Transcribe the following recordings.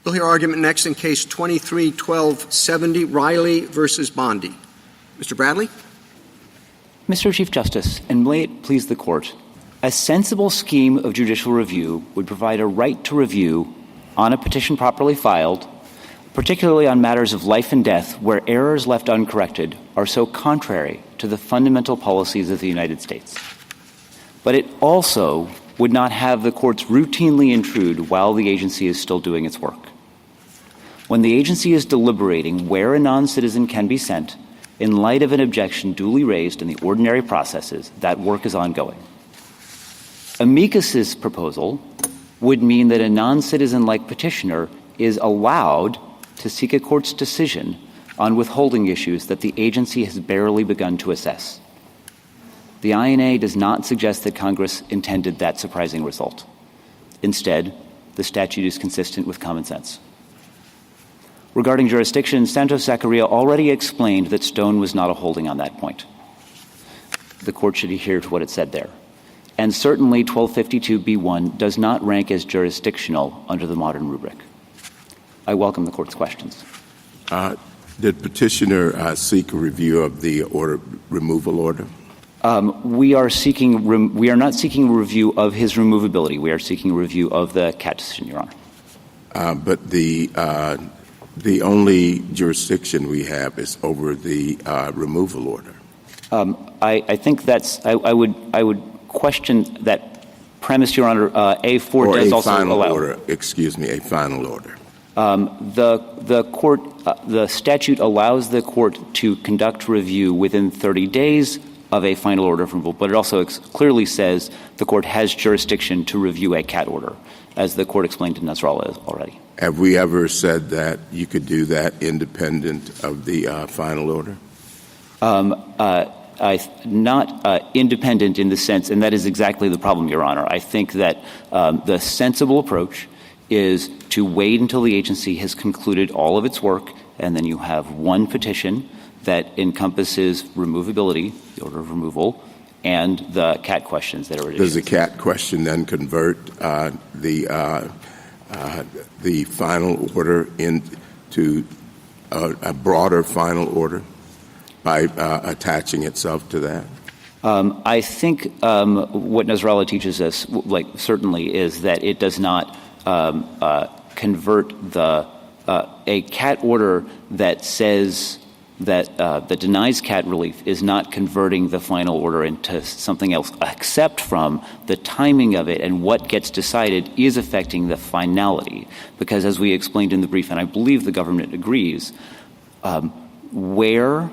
We'll hear argument next in Case 23-1270, Riley versus Bondi. Mr. Bradley? Mr. Chief Justice, and may it please the Court, a sensible scheme of judicial review would provide a right to review on a petition properly filed, particularly on matters of life and death where errors left uncorrected are so contrary to the fundamental policies of the United States. But it also would not have the courts routinely intrude while the agency is still doing its work. When the agency is deliberating where a non-citizen can be sent, in light of an objection duly raised in the ordinary processes, that work is ongoing. Amicus's proposal would mean that a non-citizen-like petitioner is allowed to seek a court's decision on withholding issues that the agency has barely begun to assess. The INA does not suggest that Congress intended that surprising result. Instead, the statute is consistent with common sense. Regarding jurisdiction, Santos-Zachariah already explained that Stone was not a holding on that point. The Court should adhere to what it said there. And certainly 1252b1 does not rank as jurisdictional under the modern rubric. I welcome the Court's questions. Did petitioner seek a review of the removal order? We are not seeking a review of his removability. We are seeking a review of the CAT decision, Your Honor. But the only jurisdiction we have is over the removal order. I think that's. I would question that premise, Your Honor. A4 or does a also final allow. Order. Excuse me, a final order. The court, the statute allows the court to conduct review within 30 days of a final order of removal, but it also clearly says the court has jurisdiction to review a CAT order, as the court explained in Nasrallah already. Have we ever said that you could do that independent of the final order? Not independent in the sense, and that is exactly the problem, Your Honor. I think that the sensible approach is to wait until the agency has concluded all of its work, and then you have one petition that encompasses removability, the order of removal, and the CAT questions that are Does the CAT question then convert the final order into a broader final order by attaching itself to that? I think what Nasrallah teaches us, certainly, is that it does not convert a CAT order that says that denies CAT relief is not converting the final order into something else, except from the timing of it and what gets decided is affecting the finality. Because as we explained in the brief, and I believe the government agrees, where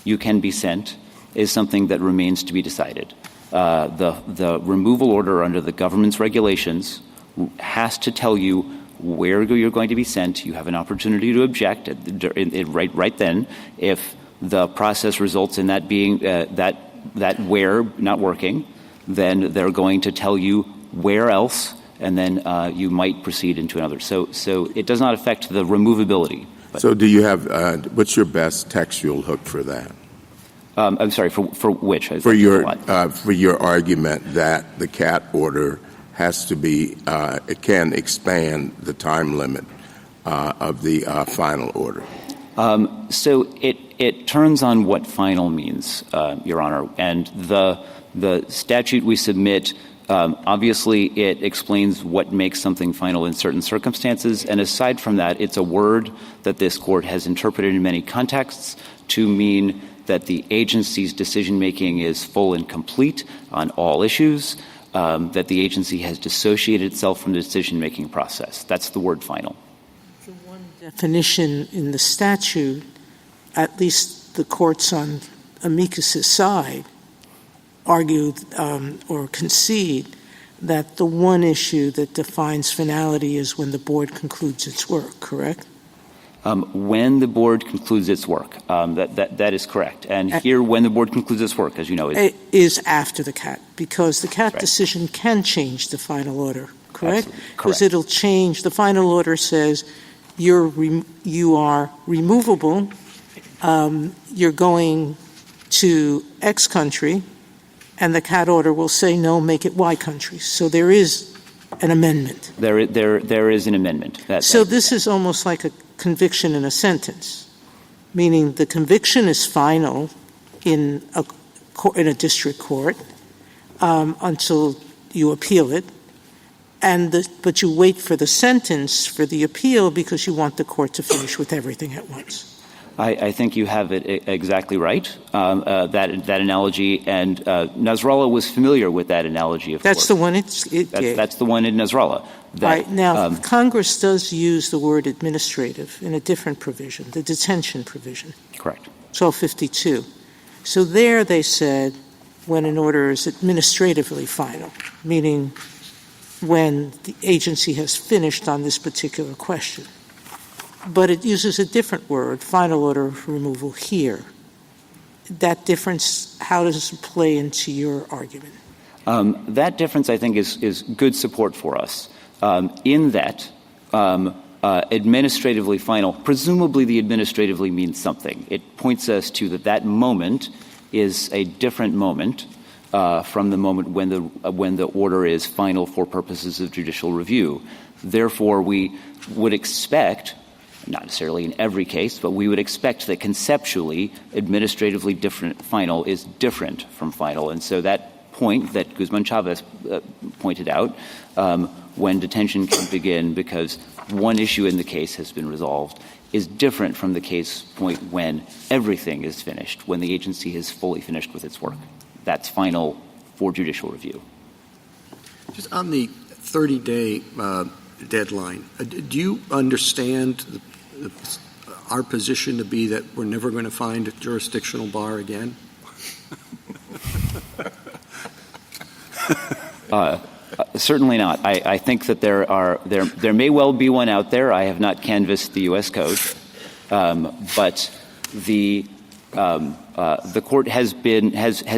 you can be sent is something that remains to be decided. The removal order under the government's regulations has to tell you where you're going to be sent. You have an opportunity to object right then. If the process results in that being that where not working, then they're going to tell you where else, and then you might proceed into another. So it does not affect the removability. So do you have what's your best textual hook for that? I'm sorry, for which? For your argument that the CAT order has to be, it can expand the time limit of the final order. So it turns on what final means, Your Honor. And the statute we submit, obviously it explains what makes something final in certain circumstances. And aside from that, it's a word that this court has interpreted in many contexts to mean that the agency's decision-making is full and complete on all issues, that the agency has dissociated itself from the decision-making process. That's the word final. The one definition in the statute, at least the courts on amicus's side, argue or concede that the one issue that defines finality is when the board concludes its work, correct? When the board concludes its work. That is correct. And here, when the board concludes its work, as you know, is after the CAT, because the CAT right. decision can change the final order, correct? Because it'll change. The final order says you are removable, you're going to X country, and the CAT order will say, no, make it Y country. So there is an amendment. There is an amendment. So this is almost like a conviction in a sentence, meaning the conviction is final in a district court until you appeal it, but you wait for the sentence for the appeal because you want the court to finish with everything at once. I think you have it exactly right, that analogy, and Nasrallah was familiar with that analogy, of That's course. the one it gave. That's the one in Nasrallah. Right. Now, Congress does use the word administrative in a different provision, the detention provision. Correct. 1252. So there they said when an order is administratively final, meaning when the agency has finished on this particular question. But it uses a different word, final order of removal here. That difference, how does it play into your argument? That difference, I think, is good support for us in that administratively final, presumably the administratively means something. It points us to that moment is a different moment from the moment when the order is final for purposes of judicial review. Therefore, we would expect, not necessarily in every case, but we would expect that conceptually administratively different final is different from final. And so that point that Guzman Chavez pointed out, when detention can begin because one issue in the case has been resolved, is different from the case point when everything is finished, when the agency is fully finished with its work. That's final for judicial review. Just on the 30-day deadline, do you understand our position to be that we're never going to find a jurisdictional bar again? Certainly not. I think that there may well be one out there. I have not canvassed the U.S. Code, but the court has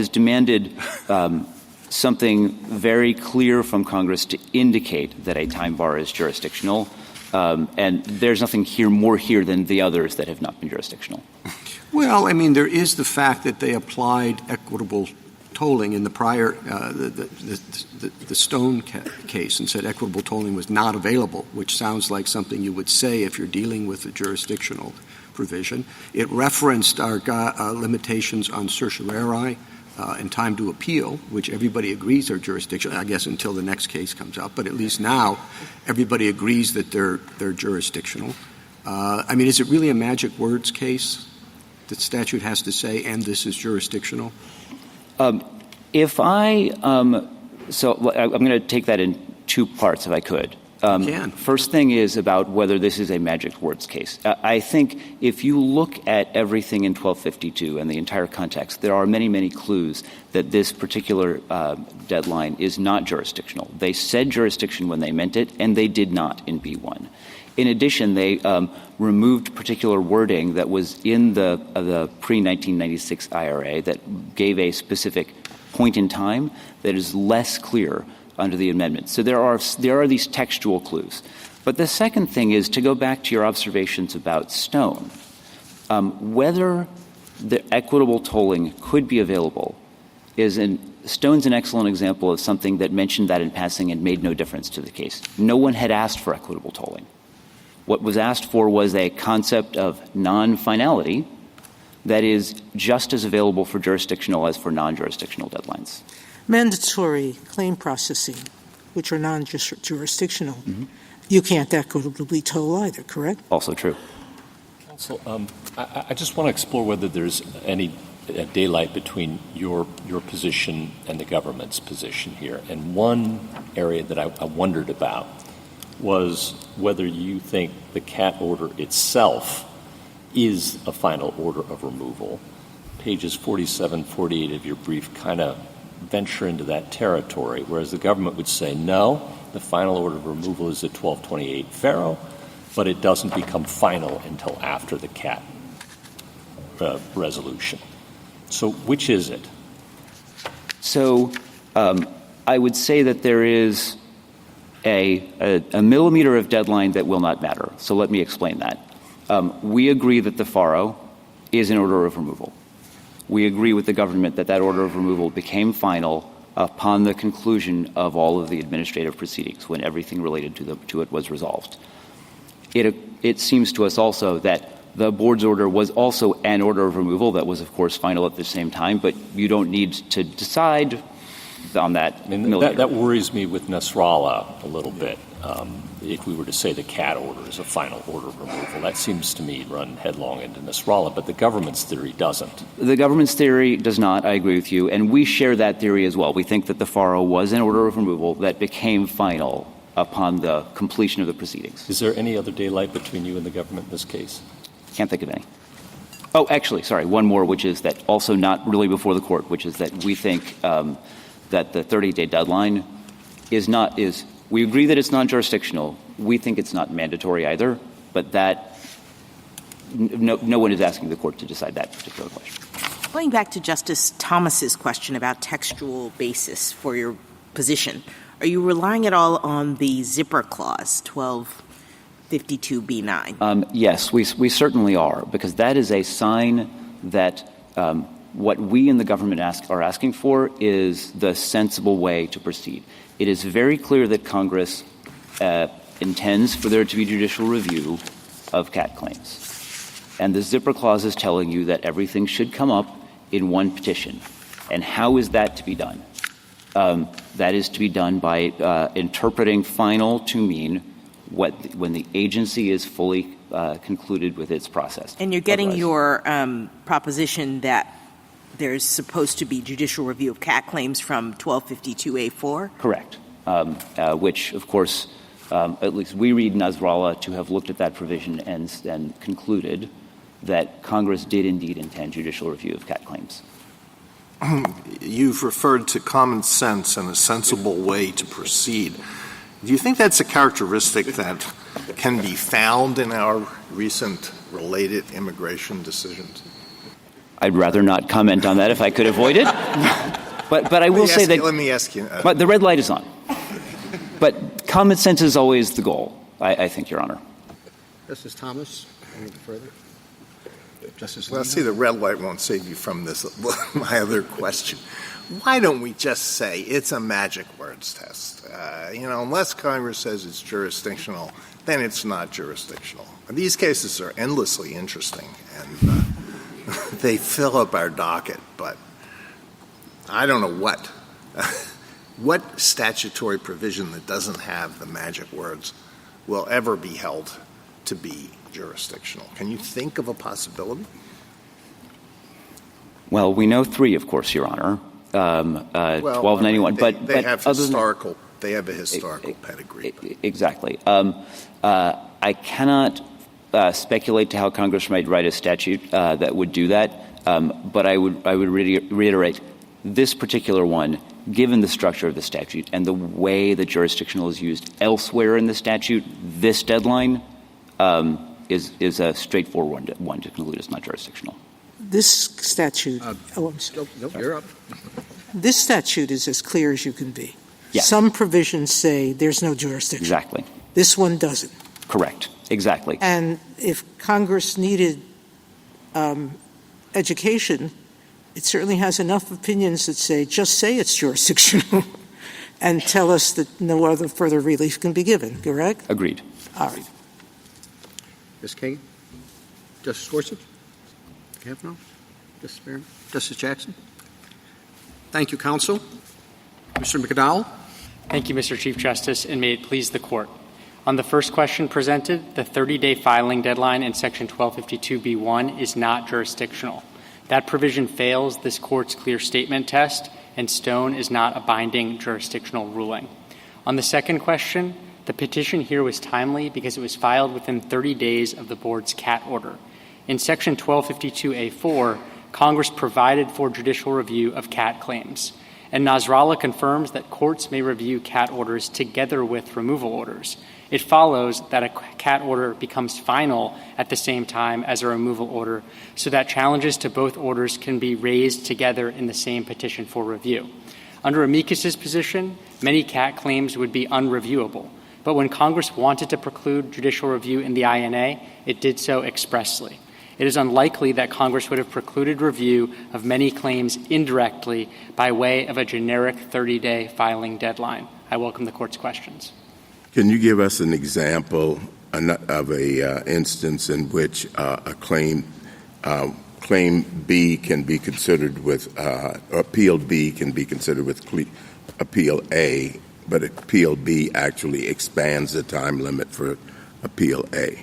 demanded something very clear from Congress to indicate that a time bar is jurisdictional, and there's nothing more here than the others that have not been jurisdictional. Well, I mean, there is the fact that they applied equitable tolling in the prior the Stone case and said equitable tolling was not available, which sounds like something you would say if you're dealing with a jurisdictional provision. It referenced our limitations on certiorari and time to appeal, which everybody agrees are jurisdictional, I guess until the next case comes up, but at least now everybody agrees that they're jurisdictional. I mean, is it really a magic words case that statute has to say, and this is jurisdictional? So I'm going to take that in two parts, if I could. First thing is about whether this is a magic words case. I think if you look at everything in 1252 and the entire context, there are many, many clues that this particular deadline is not jurisdictional. They said jurisdiction when they meant it, and they did not in B1. In addition, they removed particular wording that was in the pre-1996 IRA that gave a specific point in time that is less clear under the amendment. So there are these textual clues. But the second thing is to go back to your observations about Stone. Whether the equitable tolling could be available Stone's an excellent example of something that mentioned that in passing and made no difference to the case. No one had asked for equitable tolling. What was asked for was a concept of non-finality that is just as available for jurisdictional as for non-jurisdictional deadlines. Mandatory claim processing, which are non-jurisdictional, you can't equitably toll either, correct? Also true. Counsel, I just want to explore whether there's any daylight between your position and the government's position here. And one area that I wondered about was whether you think the CAT order itself is a final order of removal. Pages 47, 48 of your brief kind of venture into that territory, whereas the government would say, no, the final order of removal is at 1228 Faro, but it doesn't become final until after the CAT resolution. So which is it? So I would say that there is a millimeter of deadline that will not matter. So let me explain that. We agree that the FARO is an order of removal. We agree with the government that order of removal became final upon the conclusion of all of the administrative proceedings, when everything related to it was resolved. It seems to us also that the board's order was also an order of removal that was, of course, final at the same time, but you don't need to decide on that. I mean, that worries me with Nasrallah a little bit. If we were to say the CAT order is a final order of removal, that seems to me run headlong into Nasrallah, but the government's theory doesn't. The government's theory does not, I agree with you, and we share that theory as well. We think that the FARA was an order of removal that became final upon the completion of the proceedings. Is there any other daylight between you and the government in this case? Can't think of any. Oh, actually, sorry, one more, which is that also not really before the court, which is that we think that the 30-day deadline we agree that it's non-jurisdictional. We think it's not mandatory either, but that no one is asking the court to decide that particular question. Going back to Justice Thomas's question about textual basis for your position, are you relying at all on the zipper clause, 1252B9? Yes, we certainly are, because that is a sign that what we in the government are asking for is the sensible way to proceed. It is very clear that Congress intends for there to be judicial review of CAT claims. And the zipper clause is telling you that everything should come up in one petition. And how is that to be done? That is to be done by interpreting final to mean when the agency is fully concluded with its process. And you're getting your proposition that there's supposed to be judicial review of CAT claims from 1252A4? Correct. Which, of course, at least we read Nasrallah to have looked at that provision and concluded that Congress did indeed intend judicial review of CAT claims. You've referred to common sense and a sensible way to proceed. Do you think that's a characteristic that can be found in our recent related immigration decisions? I'd rather not comment on that if I could avoid it. But I will say that... Let me ask you. But the red light is on. But common sense is always the goal, I think, Your Honor. Justice Thomas, any further? Justice Well, see, the red light won't save you from this. My other question. Why don't we just say it's a magic words test? Unless Congress says it's jurisdictional, then it's not jurisdictional. And these cases are endlessly interesting, and they fill up our docket, but I don't know what statutory provision that doesn't have the magic words will ever be held to be jurisdictional. Can you think of a possibility? Well, we know three, of course, Your Honor. 1291. They have a historical pedigree. Exactly. I cannot speculate to how Congress might write a statute that would do that, but I would reiterate this particular one, given the structure of the statute and the way the jurisdictional is used elsewhere in the statute, this deadline is a straightforward one to conclude it's not jurisdictional. This statute You're up. This statute is as clear as you can be. Yes. Some provisions say there's no jurisdiction. Exactly. This one doesn't. Correct. Exactly. And if Congress needed education, it certainly has enough opinions that just say it's jurisdictional and tell us that no other further relief can be given, correct? Agreed. All right. Ms. Kagan? Justice Gorsuch? Kavanaugh? Justice Barron? Justice Jackson? Thank you, counsel. Mr. McDowell? Thank you, Mr. Chief Justice, and may it please the Court. On the first question presented, the 30-day filing deadline in Section 1252b1 is not jurisdictional. That provision fails this Court's clear statement test, and Stone is not a binding jurisdictional ruling. On the second question, the petition here was timely because it was filed within 30 days of the Board's CAT order. In Section 1252a4, Congress provided for judicial review of CAT claims, and Nasrallah confirms that courts may review CAT orders together with removal orders. It follows that a CAT order becomes final at the same time as a removal order, so that challenges to both orders can be raised together in the same petition for review. Under amicus's position, many CAT claims would be unreviewable, but when Congress wanted to preclude judicial review in the INA, it did so expressly. it is unlikely that Congress would have precluded review of many claims indirectly by way of a generic 30-day filing deadline. I welcome the Court's questions. Can you give us an example of a instance in which a claim B can be considered with appeal B can be considered with appeal A, but appeal B actually expands the time limit for appeal A?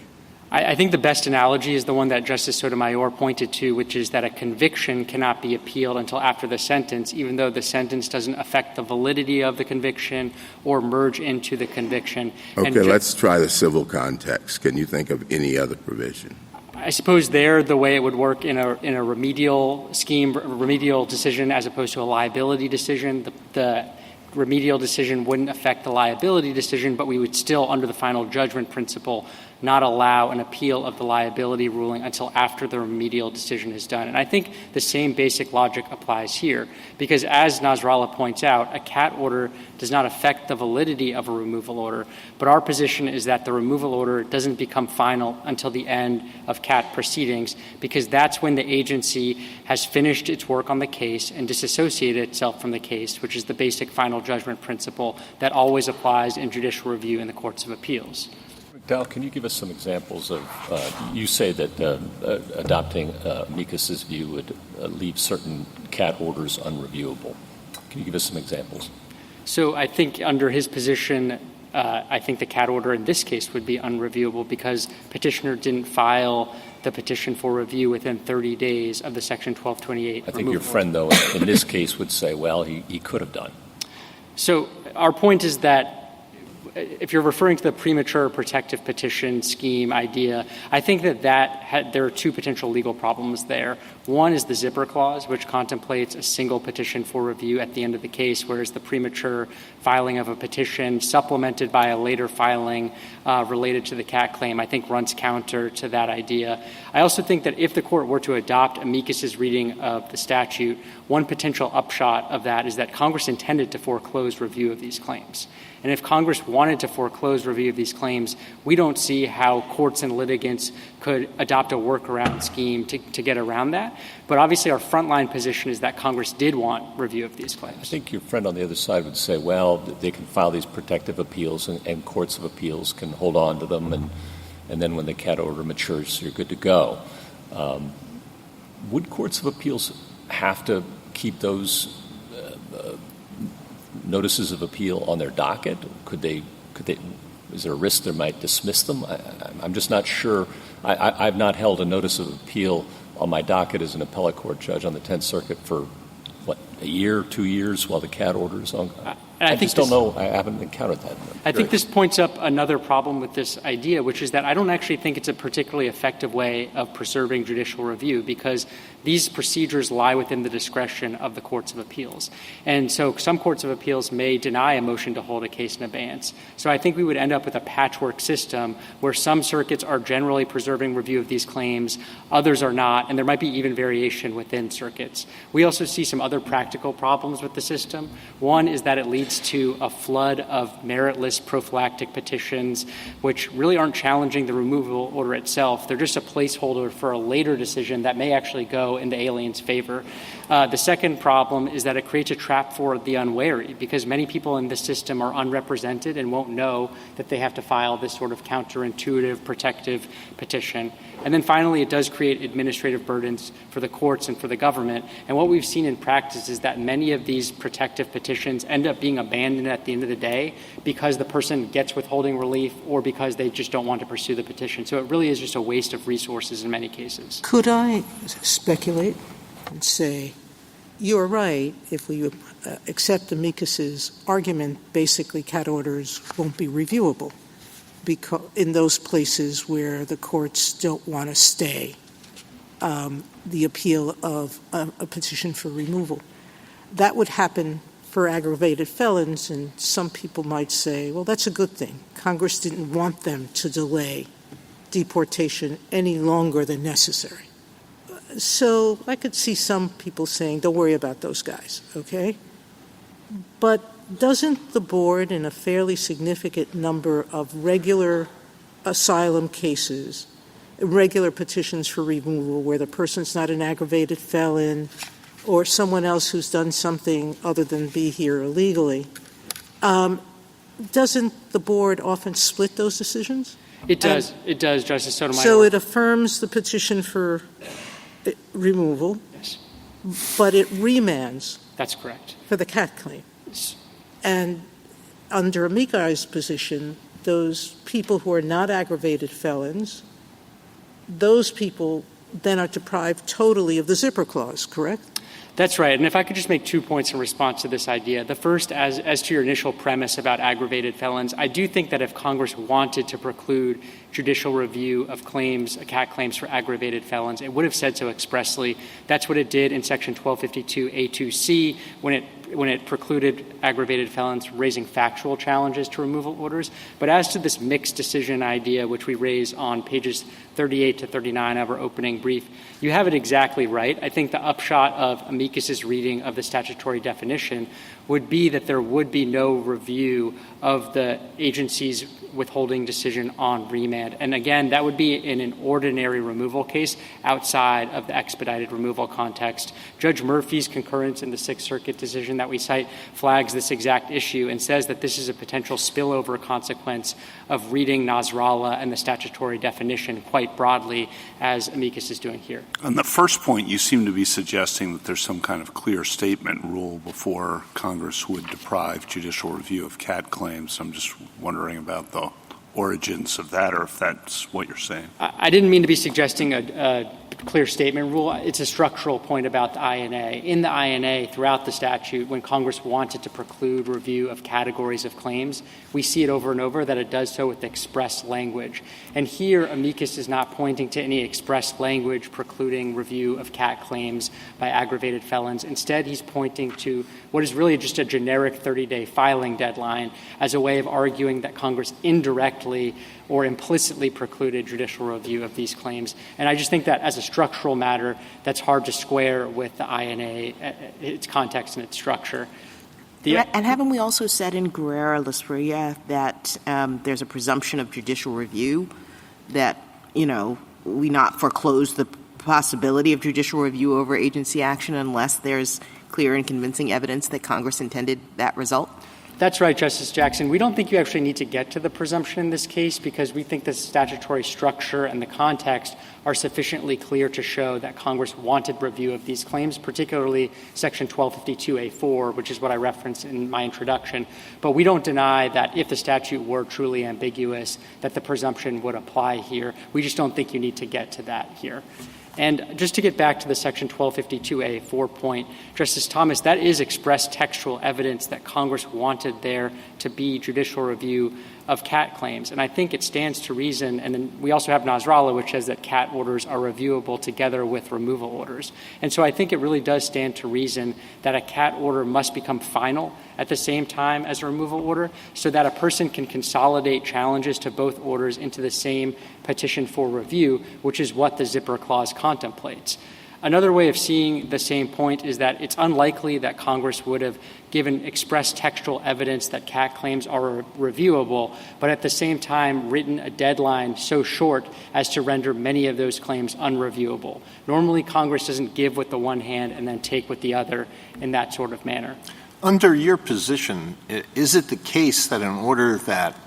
I think the best analogy is the one that Justice Sotomayor pointed to, which is that a conviction cannot be appealed until after the sentence, even though the sentence doesn't affect the validity of the conviction or merge into the conviction. Okay, let's try the civil context. Can you think of any other provision? I suppose there the way it would work in a remedial scheme, remedial decision as opposed to a liability decision, the remedial decision wouldn't affect the liability decision, but we would still, under the final judgment principle, not allow an appeal of the liability ruling until after the remedial decision is done. And I think the same basic logic applies here, because as Nasrallah points out, a CAT order does not affect the validity of a removal order, but our position is that the removal order doesn't become final until the end of CAT proceedings, because that's when the agency has finished its work on the case and disassociated itself from the case, which is the basic final judgment principle that always applies in judicial review in the courts of appeals. Dal, can you give us some examples of, you say that adopting Mikas's view would leave certain CAT orders unreviewable. Can you give us some examples? So I think under his position, I think the CAT order in this case would be unreviewable because petitioner didn't file the petition for review within 30 days of the Section 1228 I think your friend, though, in this case would say, well, he could have done. So our point is that if you're referring to the premature protective petition scheme idea, I think that there are two potential legal problems there. One is the zipper clause, which contemplates a single petition for review at the end of the case, whereas the premature filing of a petition supplemented by a later filing related to the CAT claim, I think runs counter to that idea. I also think that if the Court were to adopt amicus's reading of the statute, one potential upshot of that is that Congress intended to foreclose review of these claims. And if Congress wanted to foreclose review of these claims, we don't see how courts and litigants could adopt a workaround scheme to get around that. But obviously our frontline position is that Congress did want review of these claims. I think your friend on the other side would say, well, they can file these protective appeals and courts of appeals can hold on to them, and then when the CAT order matures, you're good to go. Would courts of appeals have to keep those notices of appeal on their docket? Could they, is there a risk they might dismiss them? I'm just not sure. I've not held a notice of appeal on my docket as an appellate court judge on the 10th Circuit for, a year, 2 years while the CAT order is on? I just don't know. I haven't encountered that. I think this points up another problem with this idea, which is that I don't actually think it's a particularly effective way of preserving judicial review because these procedures lie within the discretion of the courts of appeals. And so some courts of appeals may deny a motion to hold a case in abeyance. So I think we would end up with a patchwork system where some circuits are generally preserving review of these claims, others are not, and there might be even variation within circuits. We also see some other practical problems with the system. One is that it leads to a flood of meritless prophylactic petitions, which really aren't challenging the removal order itself. They're just a placeholder for a later decision that may actually go in the alien's favor. The second problem is that it creates a trap for the unwary because many people in this system are unrepresented and won't know that they have to file this sort of counterintuitive protective petition. And then finally, it does create administrative burdens for the courts and for the government. And what we've seen in practice is that many of these protective petitions end up being abandoned at the end of the day because the person gets withholding relief or because they just don't want to pursue the petition. So it really is just a waste of resources in many cases. Could I speculate and say, you're right, if we accept amicus's argument, basically CAT orders won't be reviewable because in those places where the courts don't want to stay the appeal of a petition for removal. That would happen for aggravated felons, and some people might say, well, that's a good thing. Congress didn't want them to delay deportation any longer than necessary. So I could see some people saying, don't worry about those guys, okay? But doesn't the board in a fairly significant number of regular asylum cases regular petitions for removal where the person's not an aggravated felon or someone else who's done something other than be here illegally, doesn't the board often split those decisions? It does. It does, Justice Sotomayor. So it affirms the petition for removal, Yes. but it remands That's correct. for the CAT claim. Yes. And under Amicai's position, those people who are not aggravated felons, those people then are deprived totally of the zipper clause, correct? That's right. And if I could just make 2 points in response to this idea. The first, as to your initial premise about aggravated felons, I do think that if Congress wanted to preclude judicial review of claims, CAT claims for aggravated felons, it would have said so expressly. That's what it did in Section 1252A2C when it precluded aggravated felons raising factual challenges to removal orders. But as to this mixed decision idea, which we raise on pages 38 to 39 of our opening brief, you have it exactly right. I think the upshot of amicus's reading of the statutory definition would be that there would be no review of the agency's withholding decision on remand. And again, that would be in an ordinary removal case outside of the expedited removal context. Judge Murphy's concurrence in the Sixth Circuit decision that we cite flags this exact issue and says that this is a potential spillover consequence of reading Nasrallah and the statutory definition quite broadly, as amicus is doing here. On the first point, you seem to be suggesting that there's some kind of clear statement rule before Congress would deprive judicial review of CAT claims. I'm just wondering about the origins of that, or if that's what you're saying. I didn't mean to be suggesting a clear statement rule. It's a structural point about the INA. In the INA, throughout the statute, when Congress wanted to preclude review of categories of claims, we see it over and over that it does so with express language. And here, amicus is not pointing to any express language precluding review of CAT claims by aggravated felons. Instead, he's pointing to what is really just a generic 30-day filing deadline as a way of arguing that Congress indirectly or implicitly precluded judicial review of these claims. And I just think that as a structural matter, that's hard to square with the INA, its context and its structure. And haven't we also said in Guerrero-Lasprilla that there's a presumption of judicial review, that, we not foreclose the possibility of judicial review over agency action unless there's clear and convincing evidence that Congress intended that result? That's right, Justice Jackson. We don't think you actually need to get to the presumption in this case because we think the statutory structure and the context are sufficiently clear to show that Congress wanted review of these claims, particularly Section 1252A4, which is what I referenced in my introduction. But we don't deny that if the statute were truly ambiguous, that the presumption would apply here. We just don't think you need to get to that here. And just to get back to the Section 1252A4 point, Justice Thomas, that is express textual evidence that Congress wanted there to be judicial review of CAT claims. And I think it stands to reason, and then we also have Nasrallah, which says that CAT orders are reviewable together with removal orders. And so I think it really does stand to reason that a CAT order must become final at the same time as a removal order so that a person can consolidate challenges to both orders into the same petition for review, which is what the zipper clause contemplates. Another way of seeing the same point is that it's unlikely that Congress would have given express textual evidence that CAT claims are reviewable, but at the same time written a deadline so short as to render many of those claims unreviewable. Normally, Congress doesn't give with the one hand and then take with the other in that sort of manner. Under your position, is it the case that an order that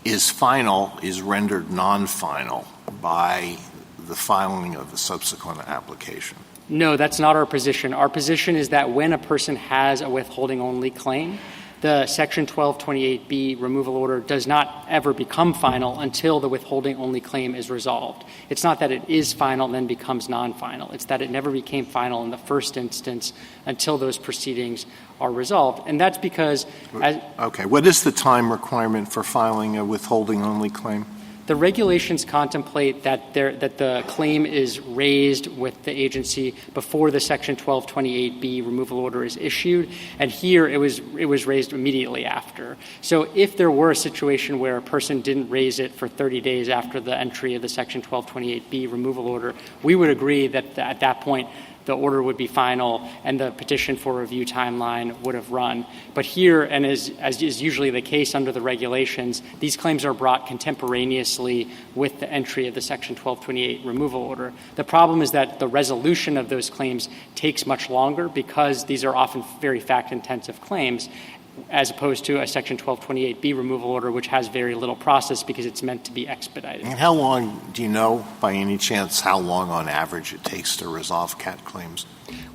is final is rendered non-final by the filing of the subsequent application? No, that's not our position. Our position is that when a person has a withholding-only claim, the Section 1228B removal order does not ever become final until the withholding-only claim is resolved. It's not that it is final and then becomes non-final. It's that it never became final in the first instance until those proceedings are resolved. And that's because Okay. What is the time requirement for filing a withholding-only claim? the regulations contemplate that the claim is raised with the agency before the Section 1228B removal order is issued, and here it was raised immediately after. So if there were a situation where a person didn't raise it for 30 days after the entry of the Section 1228B removal order, we would agree that at that point the order would be final and the petition for review timeline would have run. But here, and as is usually the case under the regulations, these claims are brought contemporaneously with the entry of the Section 1228 removal order. The problem is that the resolution of those claims takes much longer because these are often very fact-intensive claims, as opposed to a Section 1228B removal order, which has very little process because it's meant to be expedited. And how long, do you know by any chance how long on average it takes to resolve CAT claims?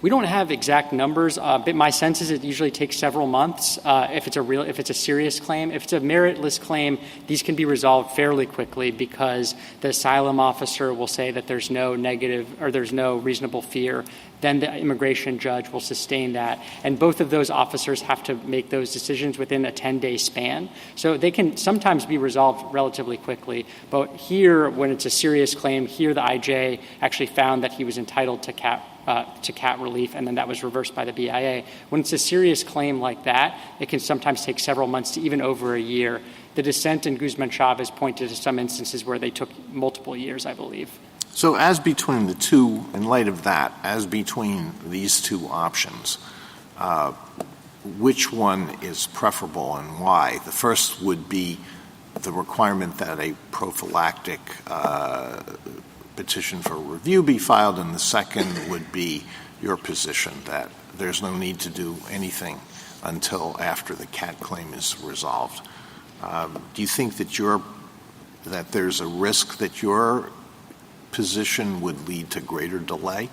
We don't have exact numbers, but my sense is it usually takes several months if it's a serious claim. If it's a meritless claim, these can be resolved fairly quickly because the asylum officer will say that there's no negative or there's no reasonable fear. Then the immigration judge will sustain that. And both of those officers have to make those decisions within a 10-day span. So they can sometimes be resolved relatively quickly. But here, when it's a serious claim, here the IJ actually found that he was entitled to CAT relief, and then that was reversed by the BIA. When it's a serious claim like that, it can sometimes take several months to even over a year. The dissent in Guzman-Chavez pointed to some instances where they took multiple years, I believe. So as between the two, in light of that, as between these two options, which one is preferable and why? The first would be the requirement that a prophylactic petition for review be filed, and the second would be your position that there's no need to do anything until after the CAT claim is resolved. Do you think that there's a risk that your position would lead to greater delay?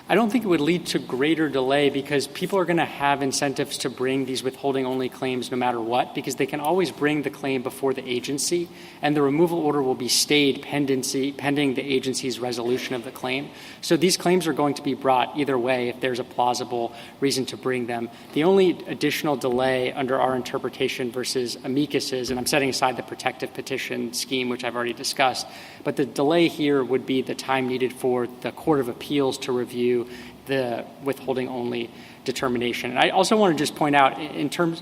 I don't think it would lead to greater delay because people are going to have incentives to bring these withholding-only claims no matter what, because they can always bring the claim before the agency, and the removal order will be stayed pending the agency's resolution of the claim. So these claims are going to be brought either way if there's a plausible reason to bring them. The only additional delay under our interpretation versus amicus's, and I'm setting aside the protective petition scheme, which I've already discussed, but the delay here would be the time needed for the Court of Appeals to review the withholding-only determination. And I also want to just point out, in terms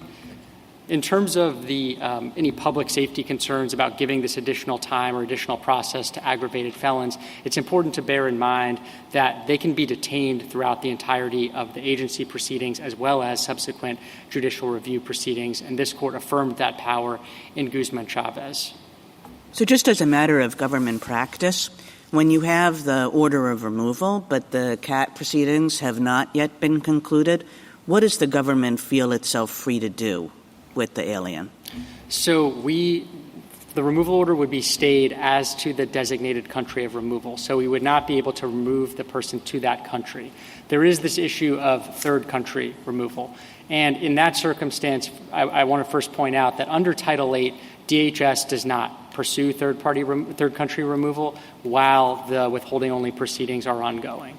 of the any public safety concerns about giving this additional time or additional process to aggravated felons, it's important to bear in mind that they can be detained throughout the entirety of the agency proceedings as well as subsequent judicial review proceedings, and this Court affirmed that power in Guzman-Chavez. So just as a matter of government practice, when you have the order of removal but the CAT proceedings have not yet been concluded, what does the government feel itself free to do with the alien? So the removal order would be stayed as to the designated country of removal. So we would not be able to remove the person to that country. There is this issue of third country removal. And in that circumstance, I want to first point out that under Title VIII, DHS does not pursue third country removal while the withholding-only proceedings are ongoing.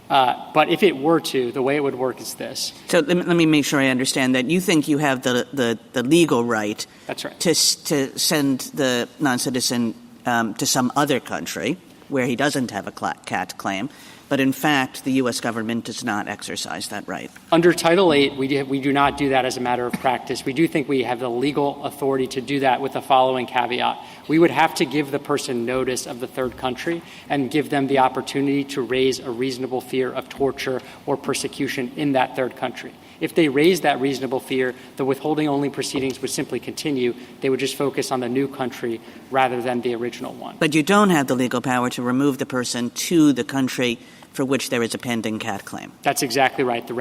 But if it were to, the way it would work is this. So let me make sure I understand that. You think you have the legal right. That's right. To send the non-citizen to some other country where he doesn't have a CAT claim, but in fact the U.S. government does not exercise that right. Under Title VIII, we do not do that as a matter of practice. We do think we have the legal authority to do that with the following caveat. We would have to give the person notice of the third country and give them the opportunity to raise a reasonable fear of torture or persecution in that third country. If they raise that reasonable fear, the withholding-only proceedings would simply continue. They would just focus on the new country rather than the original one. But you don't have the legal power to remove the person to the country for which there is a pending CAT claim. That's exactly right. The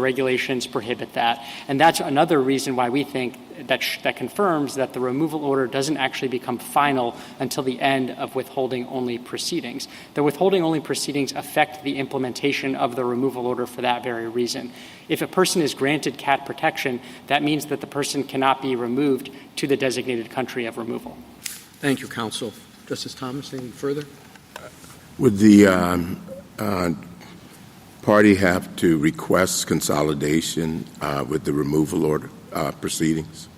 regulations prohibit that. And that's another reason why we think that confirms that the removal order doesn't actually become final until the end of withholding-only proceedings. The withholding-only proceedings affect the implementation of the removal order for that very reason. If a person is granted CAT protection, that means that the person cannot be removed to the designated country of removal. Thank you, counsel. Justice Thomas, anything further? Would the party have to request consolidation with the removal order proceedings?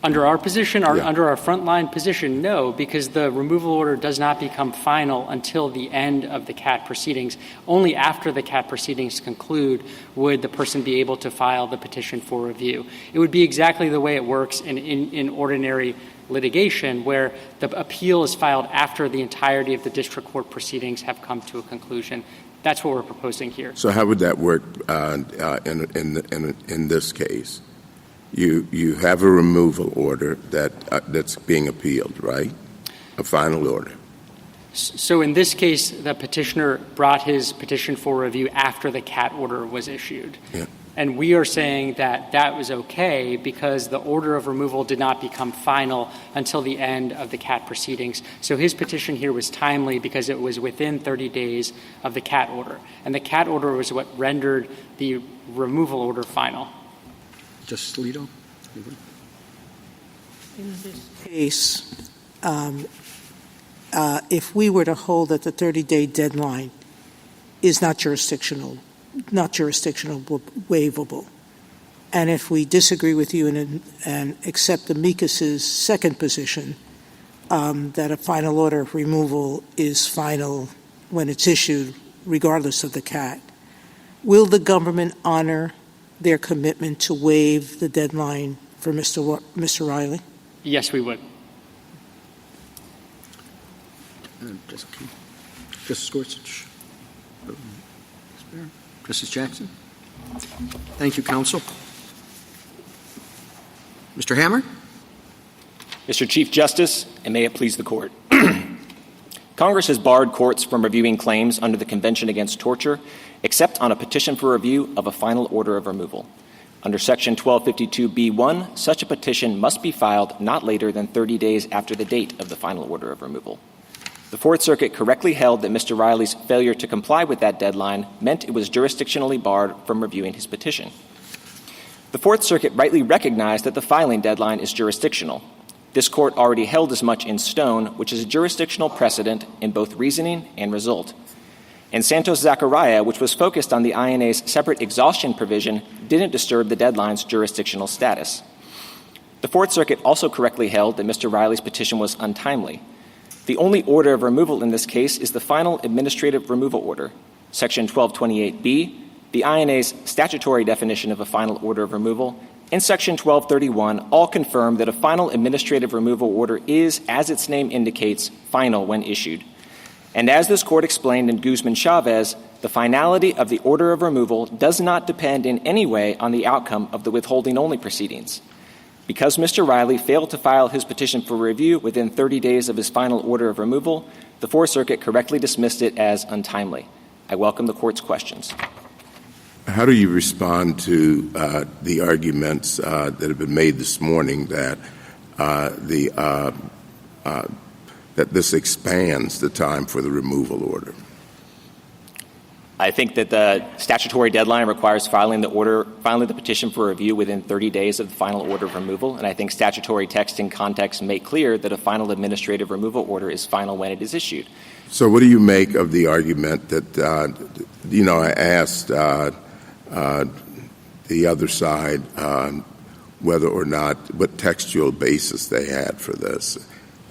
Under our position, under our frontline position, no, because the removal order does not become final until the end of the CAT proceedings. Only after the CAT proceedings conclude would the person be able to file the petition for review. It would be exactly the way it works in ordinary litigation, where the appeal is filed after the entirety of the district court proceedings have come to a conclusion. That's what we're proposing here. So how would that work in this case? You have a removal order that's being appealed, right? A final order. So in this case, the petitioner brought his petition for review after the CAT order was issued. Yeah. And we are saying that that was okay because the order of removal did not become final until the end of the CAT proceedings. So his petition here was timely because it was within 30 days of the CAT order. And the CAT order was what rendered the removal order final. Justice Alito? In this case, if we were to hold that the 30-day deadline is not jurisdictional, waivable, and if we disagree with you and accept amicus's second position, that a final order of removal is final when it's issued, regardless of the CAT, will the government honor their commitment to waive the deadline for Mr. Riley? Yes, we would. Justice Gorsuch? Justice Jackson? Thank you, counsel. Mr. Hammer? Mr. Chief Justice, and may it please the Court. Congress has barred courts from reviewing claims under the Convention Against Torture except on a petition for review of a final order of removal. Under Section 1252b1, such a petition must be filed not later than 30 days after the date of the final order of removal. The Fourth Circuit correctly held that Mr. Riley's failure to comply with that deadline meant it was jurisdictionally barred from reviewing his petition. The Fourth Circuit rightly recognized that the filing deadline is jurisdictional. This Court already held as much in Stone, which is a jurisdictional precedent in both reasoning and result. And Santos-Zachariah, which was focused on the INA's separate exhaustion provision, didn't disturb the deadline's jurisdictional status. The Fourth Circuit also correctly held that Mr. Riley's petition was untimely. The only order of removal in this case is the final administrative removal order. Section 1228b, the INA's statutory definition of a final order of removal, and Section 1231 all confirm that a final administrative removal order is, as its name indicates, final when issued. And as this Court explained in Guzman-Chavez, the finality of the order of removal does not depend in any way on the outcome of the withholding-only proceedings. Because Mr. Riley failed to file his petition for review within 30 days of his final order of removal, the Fourth Circuit correctly dismissed it as untimely. I welcome the Court's questions. How do you respond to the arguments that have been made this morning that that this expands the time for the removal order? I think that the statutory deadline requires filing the petition for review within 30 days of the final order of removal, and I think statutory text and context make clear that a final administrative removal order is final when it is issued. So what do you make of the argument that, I asked the other side whether or not, what textual basis they had for this?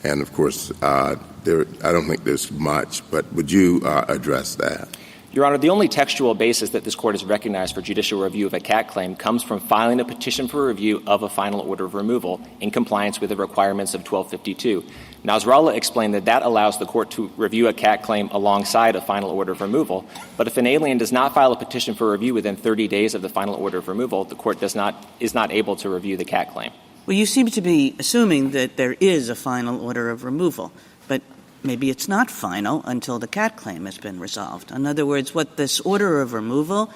And, of course, I don't think there's much, but would you address that? Your Honor, the only textual basis that this Court has recognized for judicial review of a CAT claim comes from filing a petition for review of a final order of removal in compliance with the requirements of 1252. Nasrallah explained that allows the Court to review a CAT claim alongside a final order of removal, but if an alien does not file a petition for review within 30 days of the final order of removal, the Court is not able to review the CAT claim. Well, you seem to be assuming that there is a final order of removal, but maybe it's not final until the CAT claim has been resolved. In other words, what this order of removal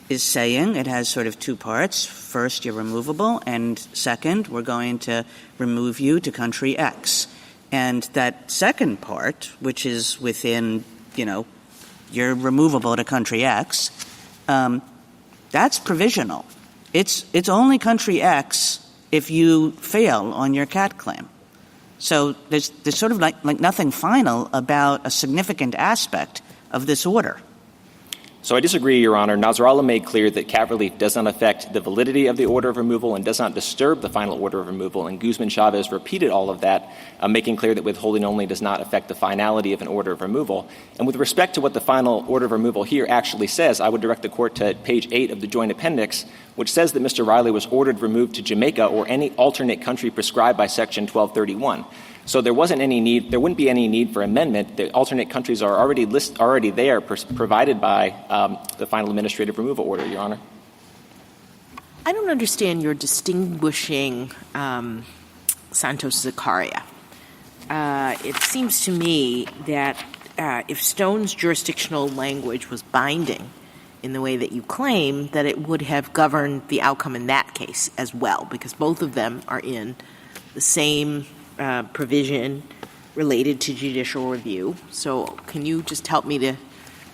is saying, it has sort of two parts. First, you're removable, and second, we're going to remove you to country X. And that second part, which is within, you're removable to country X, that's provisional. It's only country X if you fail on your CAT claim. So there's sort of like nothing final about a significant aspect of this order. So I disagree, Your Honor. Nasrallah made clear that CAT relief does not affect the validity of the order of removal and does not disturb the final order of removal. And Guzman-Chavez repeated all of that, making clear that withholding only does not affect the finality of an order of removal. And with respect to what the final order of removal here actually says, I would direct the Court to page 8 of the Joint Appendix, which says that Mr. Riley was ordered removed to Jamaica or any alternate country prescribed by Section 1231. So there wouldn't be any need for amendment. The alternate countries are already there, provided by the final administrative removal order, Your Honor. I don't understand your distinguishing Santos Zakaria. It seems to me that if Stone's jurisdictional language was binding in the way that you claim, that it would have governed the outcome in that case as well, because both of them are in the same provision related to judicial review. So can you just help me to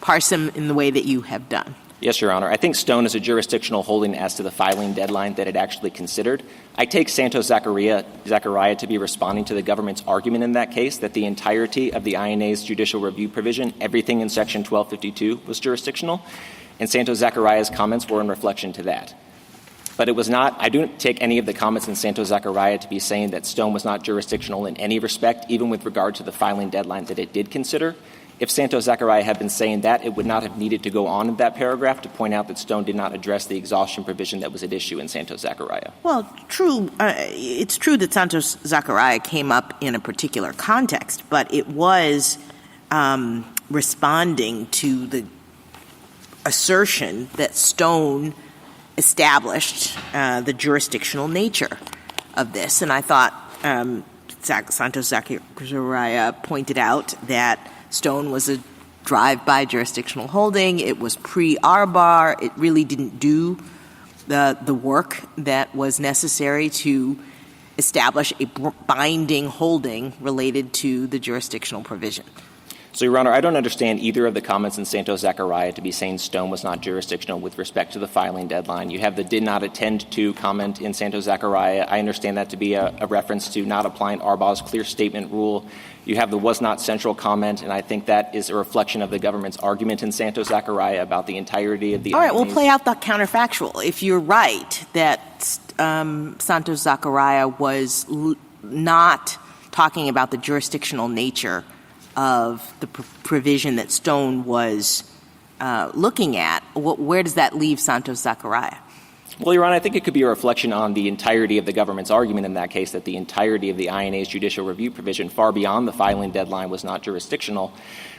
parse them in the way that you have done? Yes, Your Honor. I think Stone is a jurisdictional holding as to the filing deadline that it actually considered. I take Santos Zakaria to be responding to the government's argument in that case that the entirety of the INA's judicial review provision, everything in Section 1252, was jurisdictional, and Santos Zakaria's comments were in reflection to that. But it was not – I don't take any of the comments in Santos Zakaria to be saying that Stone was not jurisdictional in any respect, even with regard to the filing deadline that it did consider. If Santos Zakaria had been saying that, it would not have needed to go on in that paragraph to point out that Stone did not address the exhaustion provision that was at issue in Santos Zakaria. Well, true. It's true that Santos Zakaria came up in a particular context, but it was responding to the assertion that Stone established the jurisdictional nature of this. And I thought Santos Zakaria pointed out that Stone was a drive-by jurisdictional holding. It was pre-Arbar. It really didn't do the work that was necessary to establish a binding holding related to the jurisdictional provision. So, Your Honor, I don't understand either of the comments in Santos Zakaria to be saying Stone was not jurisdictional with respect to the filing deadline. You have the did not attend to comment in Santos Zakaria. I understand that to be a reference to not applying Arbar's clear statement rule. You have the was not central comment, and I think that is a reflection of the government's argument in Santos Zakaria about the entirety of the All right, we'll play out the counterfactual. If you're right that Santos Zakaria was not talking about the jurisdictional nature of the provision that Stone was looking at, where does that leave Santos Zakaria? Well, Your Honor, I think it could be a reflection on the entirety of the government's argument in that case, that the entirety of the INA's judicial review provision, far beyond the filing deadline, was not jurisdictional.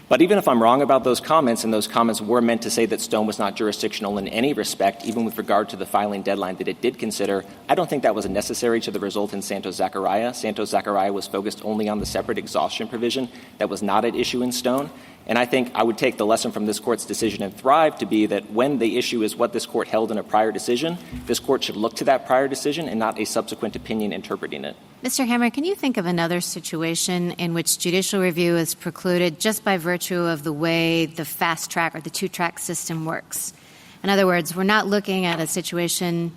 But even if I'm wrong about those comments, and those comments were meant to say that Stone was not jurisdictional in any respect, even with regard to the filing deadline that it did consider, I don't think that was necessary to the result in Santos Zakaria. Santos Zakaria was focused only on the separate exhaustion provision that was not at issue in Stone. And I think I would take the lesson from this Court's decision in Thrive to be that when the issue is what this Court held in a prior decision, this Court should look to that prior decision and not a subsequent opinion interpreting it. Mr. Hammer, can you think of another situation in which judicial review is precluded just by virtue of the way the fast track or the two-track system works? In other words, we're not looking at a situation,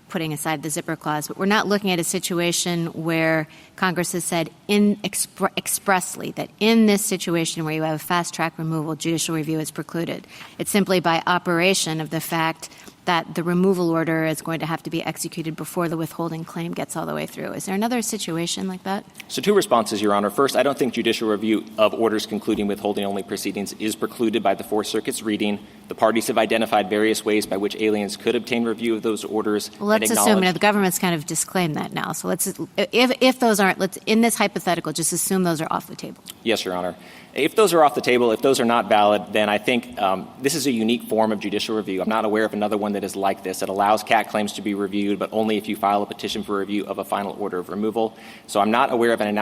putting aside the zipper clause, but we're not looking at a situation where Congress has said expressly that in this situation where you have a fast track removal, judicial review is precluded. It's simply by operation of the fact that the removal order is going to have to be executed before the withholding claim gets all the way through. Is there another situation like that? So two responses, Your Honor. First, I don't think judicial review of orders concluding withholding-only proceedings is precluded by the Fourth Circuit's reading. The parties have identified various ways by which aliens could obtain review of those orders. Well, let's assume the government's kind of disclaimed that now. So if those aren't, in this hypothetical, just assume those are off the table. Yes, Your Honor. If those are off the table, if those are not valid, then I think this is a unique form of judicial review. I'm not aware of another one that is like this. It allows CAT claims to be reviewed, but only if you file a petition for review of a final order of removal. So I'm not aware of an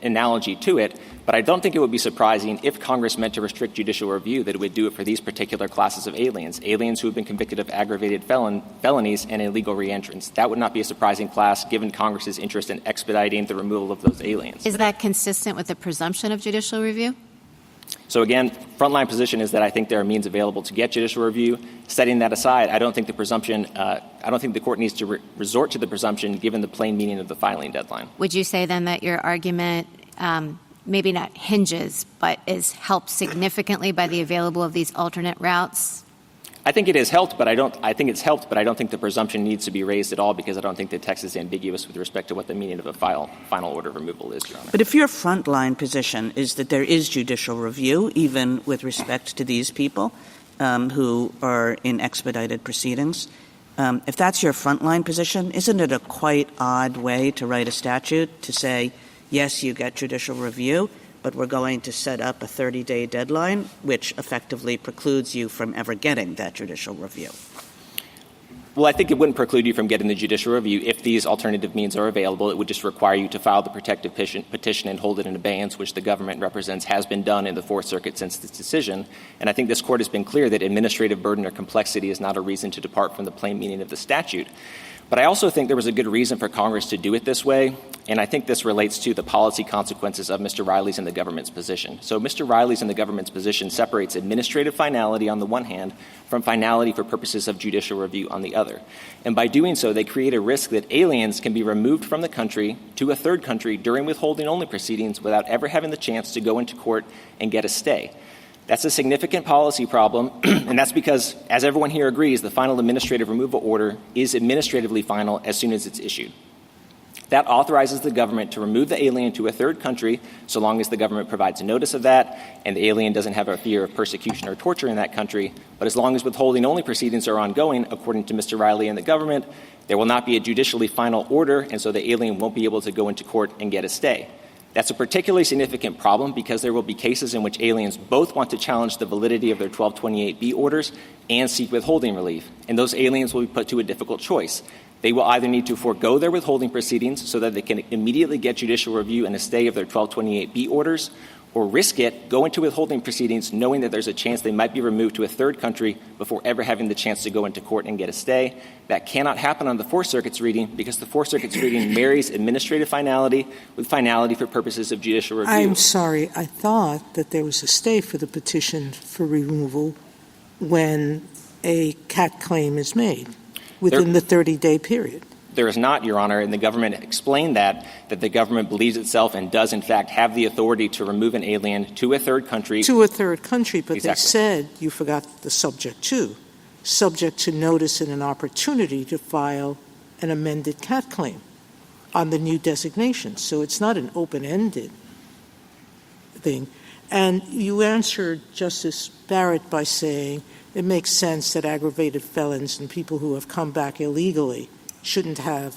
analogy to it, but I don't think it would be surprising if Congress meant to restrict judicial review that it would do it for these particular classes of aliens who have been convicted of aggravated felonies and illegal reentrants. That would not be a surprising class given Congress's interest in expediting the removal of those aliens. Is that consistent with the presumption of judicial review? So again, frontline position is that I think there are means available to get judicial review. Setting that aside, I don't think the Court needs to resort to the presumption given the plain meaning of the filing deadline. Would you say then that your argument maybe not hinges, but is helped significantly by the available of these alternate routes? I think it has helped, but I don't think the presumption needs to be raised at all because I don't think the text is ambiguous with respect to what the meaning of a final order of removal is, Your Honor. But if your frontline position is that there is judicial review, even with respect to these people who are in expedited proceedings, if that's your frontline position, isn't it a quite odd way to write a statute to say yes, you get judicial review, but we're going to set up a 30-day deadline, which effectively precludes you from ever getting that judicial review? Well, I think it wouldn't preclude you from getting the judicial review. If these alternative means are available, it would just require you to file the protective petition and hold it in abeyance, which the government represents has been done in the Fourth Circuit since this decision. And I think this Court has been clear that administrative burden or complexity is not a reason to depart from the plain meaning of the statute. But I also think there was a good reason for Congress to do it this way, and I think this relates to the policy consequences of Mr. Riley's and the government's position. So Mr. Riley's and the government's position separates administrative finality on the one hand from finality for purposes of judicial review on the other. And by doing so, they create a risk that aliens can be removed from the country to a third country during withholding-only proceedings without ever having the chance to go into court and get a stay. That's a significant policy problem, and that's because, as everyone here agrees, the final administrative removal order is administratively final as soon as it's issued. That authorizes the government to remove the alien to a third country so long as the government provides a notice of that and the alien doesn't have a fear of persecution or torture in that country. But as long as withholding-only proceedings are ongoing, according to Mr. Riley and the government, there will not be a judicially final order, and so the alien won't be able to go into court and get a stay. That's a particularly significant problem because there will be cases in which aliens both want to challenge the validity of their 1228B orders and seek withholding relief, and those aliens will be put to a difficult choice. They will either need to forego their withholding proceedings so that they can immediately get judicial review and a stay of their 1228B orders, or risk it, go into withholding proceedings knowing that there's a chance they might be removed to a third country before ever having the chance to go into court and get a stay. That cannot happen on the Fourth Circuit's reading because the Fourth Circuit's reading marries administrative finality with finality for purposes of judicial review. I'm sorry. I thought that there was a stay for the petition for removal when a CAT claim is made within the 30-day period. There is not, Your Honor, and the government explained that the government believes itself and does, in fact, have the authority to remove an alien to a third country. To a third country, but Exactly. They said, you forgot the subject to notice and an opportunity to file an amended CAT claim on the new designation. So it's not an open-ended thing. And you answered Justice Barrett by saying it makes sense that aggravated felons and people who have come back illegally shouldn't have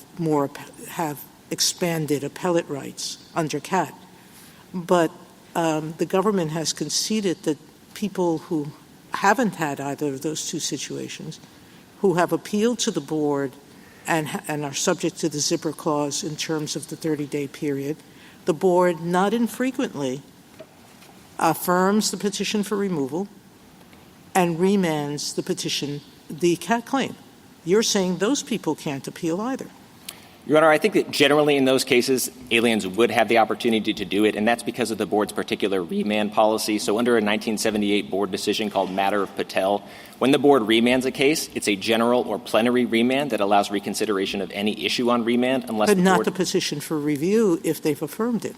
expanded appellate rights under CAT. But the government has conceded that people who haven't had either of those two situations, who have appealed to the board and are subject to the zipper clause in terms of the 30-day period, the board not infrequently affirms the petition for removal and remands the CAT claim. You're saying those people can't appeal either. Your Honor, I think that generally in those cases, aliens would have the opportunity to do it, and that's because of the board's particular remand policy. So under a 1978 board decision called Matter of Patel, when the board remands a case, it's a general or plenary remand that allows reconsideration of any issue on remand unless But the not board... the petition for review if they've affirmed it.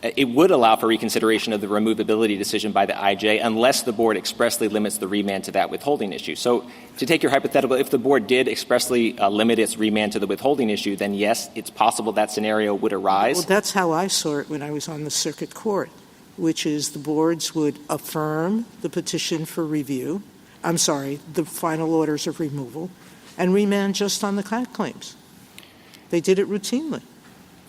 It would allow for reconsideration of the removability decision by the IJ unless the board expressly limits the remand to that withholding issue. So to take your hypothetical, if the board did expressly limit its remand to the withholding issue, then yes, it's possible that scenario would arise. Well, that's how I saw it when I was on the circuit court, which is the boards would affirm the petition for review, the final orders of removal, and remand just on the CAT claims. They did it routinely.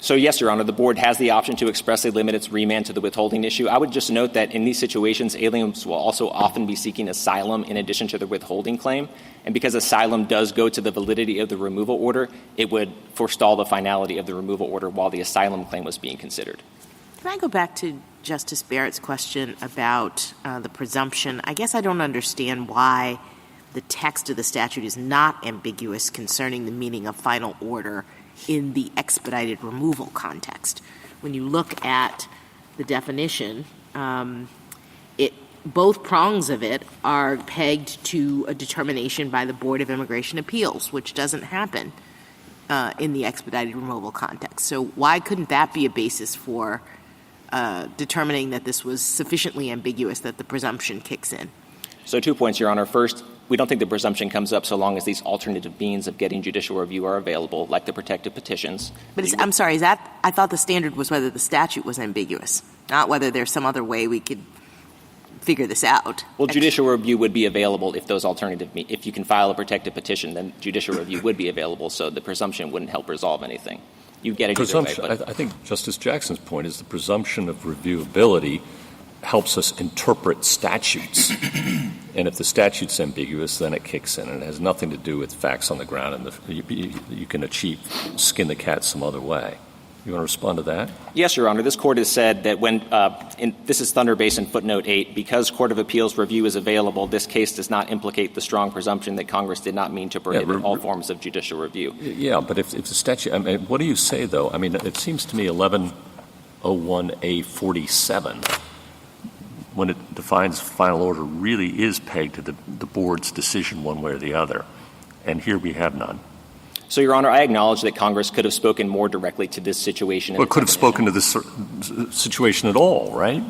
So yes, Your Honor, the board has the option to expressly limit its remand to the withholding issue. I would just note that in these situations, aliens will also often be seeking asylum in addition to the withholding claim. And because asylum does go to the validity of the removal order, it would forestall the finality of the removal order while the asylum claim was being considered. Can I go back to Justice Barrett's question about the presumption? I guess I don't understand why the text of the statute is not ambiguous concerning the meaning of final order in the expedited removal context. When you look at the definition, both prongs of it are pegged to a determination by the Board of Immigration Appeals, which doesn't happen in the expedited removal context. So why couldn't that be a basis for determining that this was sufficiently ambiguous that the presumption kicks in? So 2 points, Your Honor. First, we don't think the presumption comes up so long as these alternative means of getting judicial review are available, like the protective petitions. But I'm sorry, I thought the standard was whether the statute was ambiguous, not whether there's some other way we could figure this out. Well, judicial review would be available if those alternative if you can file a protective petition, then judicial review would be available, so the presumption wouldn't help resolve anything. you get it either way. But I think Justice Jackson's point is the presumption of reviewability helps us interpret statutes. And if the statute's ambiguous, then it kicks in, and it has nothing to do with facts on the ground, and you can skin the cat some other way. You want to respond to that? Yes, Your Honor. This Court has said that when this is Thunder Basin footnote 8, because Court of Appeals review is available, this case does not implicate the strong presumption that Congress did not mean to prohibit all forms of judicial review. Yeah, but if the statute, what do you say, though? I mean, it seems to me 1101A47, when it defines final order, really is pegged to the board's decision one way or the other. And here we have none. So, Your Honor, I acknowledge that Congress could have spoken more directly to this situation. Well, it could have spoken to this situation at all, right?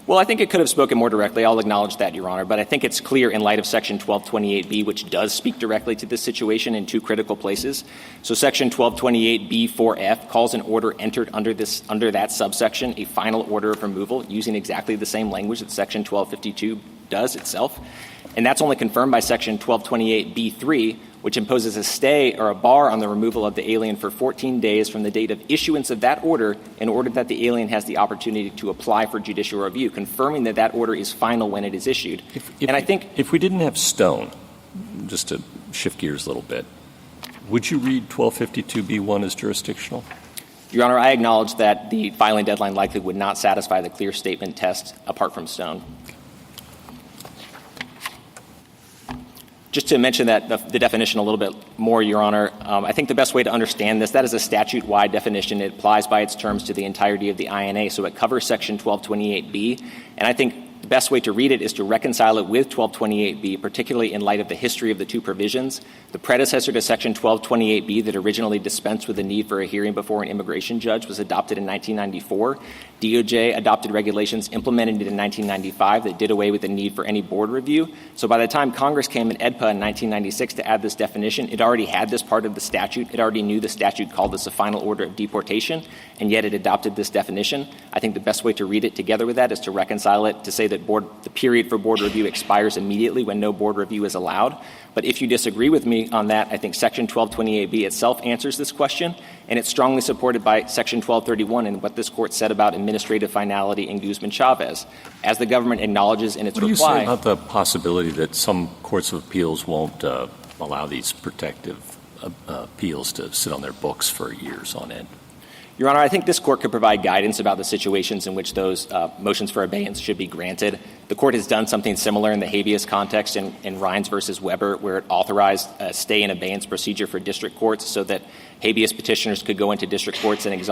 Well, I think it could have spoken more directly. I'll acknowledge that, Your Honor. But I think it's clear in light of Section 1228B, which does speak directly to this situation in two critical places. So Section 1228B4F calls an order entered under that subsection a final order of removal, using exactly the same language that Section 1252 does itself. And that's only confirmed by Section 1228B3, which imposes a stay or a bar on the removal of the alien for 14 days from the date of issuance of that order in order that the alien has the opportunity to apply for judicial review, confirming that that order is final when it is issued. If we didn't have Stone, just to shift gears a little bit, would you read 1252B1 as jurisdictional? Your Honor, I acknowledge that the filing deadline likely would not satisfy the clear statement test apart from Stone. Just to mention that the definition a little bit more, Your Honor, I think the best way to understand this, that is a statute-wide definition. It applies by its terms to the entirety of the INA, so it covers Section 1228B. And I think the best way to read it is to reconcile it with 1228B, particularly in light of the history of the two provisions. The predecessor to Section 1228B that originally dispensed with the need for a hearing before an immigration judge was adopted in 1994. DOJ adopted regulations implemented in 1995 that did away with the need for any board review. So by the time Congress came in AEDPA in 1996 to add this definition, it already had this part of the statute. It already knew the statute called this a final order of deportation, and yet it adopted this definition. I think the best way to read it together with that is to reconcile it to say that the period for board review expires immediately when no board review is allowed. But if you disagree with me on that, I think Section 1228B itself answers this question, and it's strongly supported by Section 1231 and what this Court said about administrative finality in Guzman-Chavez. As the government acknowledges in its reply— What do you say about the possibility that some courts of appeals won't allow these protective appeals to sit on their books for years on end? Your Honor, I think this Court could provide guidance about the situations in which those motions for abeyance should be granted. The Court has done something similar in the habeas context in Rines v. Weber, where it authorized a stay and abeyance procedure for district courts so that habeas petitioners could go into district courts and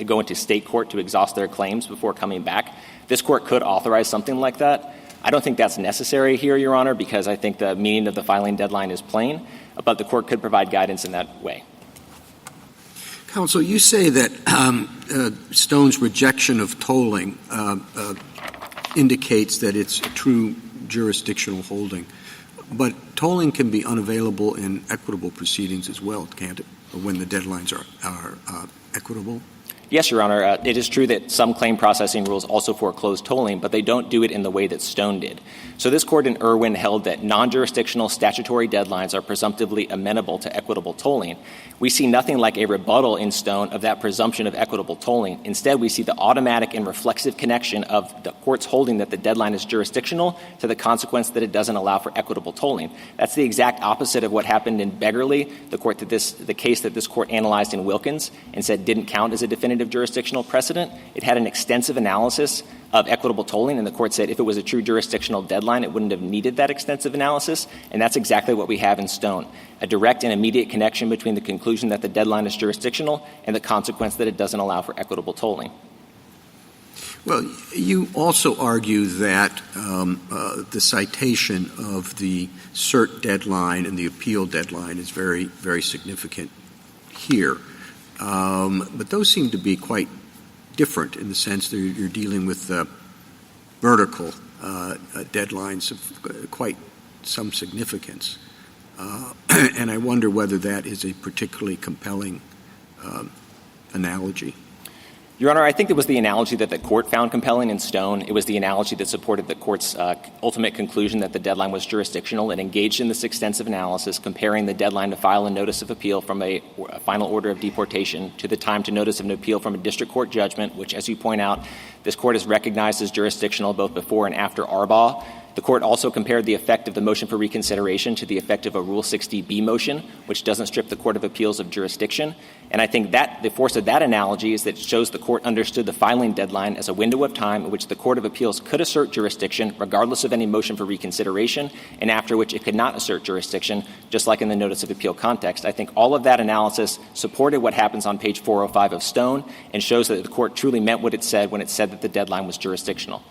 go into state court to exhaust their claims before coming back. This Court could authorize something like that. I don't think that's necessary here, Your Honor, because I think the meaning of the filing deadline is plain, but the Court could provide guidance in that way. Counsel, you say that Stone's rejection of tolling indicates that it's a true jurisdictional holding. But tolling can be unavailable in equitable proceedings as well, can't it, when the deadlines are equitable? Yes, Your Honor. It is true that some claim processing rules also foreclose tolling, but they don't do it in the way that Stone did. So this Court in Irwin held that non-jurisdictional statutory deadlines are presumptively amenable to equitable tolling. We see nothing like a rebuttal in Stone of that presumption of equitable tolling. Instead, we see the automatic and reflexive connection of the Court's holding that the deadline is jurisdictional to the consequence that it doesn't allow for equitable tolling. That's the exact opposite of what happened in Beggarly, the case that this Court analyzed in Wilkins and said didn't count as a definitive jurisdictional precedent. It had an extensive analysis of equitable tolling, and the Court said if it was a true jurisdictional deadline, it wouldn't have needed that extensive analysis, and that's exactly what we have in Stone, a direct and immediate connection between the conclusion that the deadline is jurisdictional and the consequence that it doesn't allow for equitable tolling. Well, you also argue that the citation of the cert deadline and the appeal deadline is very, very significant here. But those seem to be quite different in the sense that you're dealing with vertical deadlines of quite some significance. And I wonder whether that is a particularly compelling analogy. Your Honor, I think it was the analogy that the court found compelling in Stone. It was the analogy that supported the court's ultimate conclusion that the deadline was jurisdictional and engaged in this extensive analysis, comparing the deadline to file a notice of appeal from a final order of deportation to the time to notice of an appeal from a district court judgment, which, as you point out, this court has recognized as jurisdictional both before and after Arbaugh. The court also compared the effect of the motion for reconsideration to the effect of a Rule 60B motion, which doesn't strip the Court of Appeals of jurisdiction. And I think that the force of that analogy is that it shows the court understood the filing deadline as a window of time in which the Court of Appeals could assert jurisdiction regardless of any motion for reconsideration, and after which it could not assert jurisdiction, just like in the notice of appeal context. I think all of that analysis supported what happens on page 405 of Stone and shows that the court truly meant what it said when it said that the deadline was jurisdictional.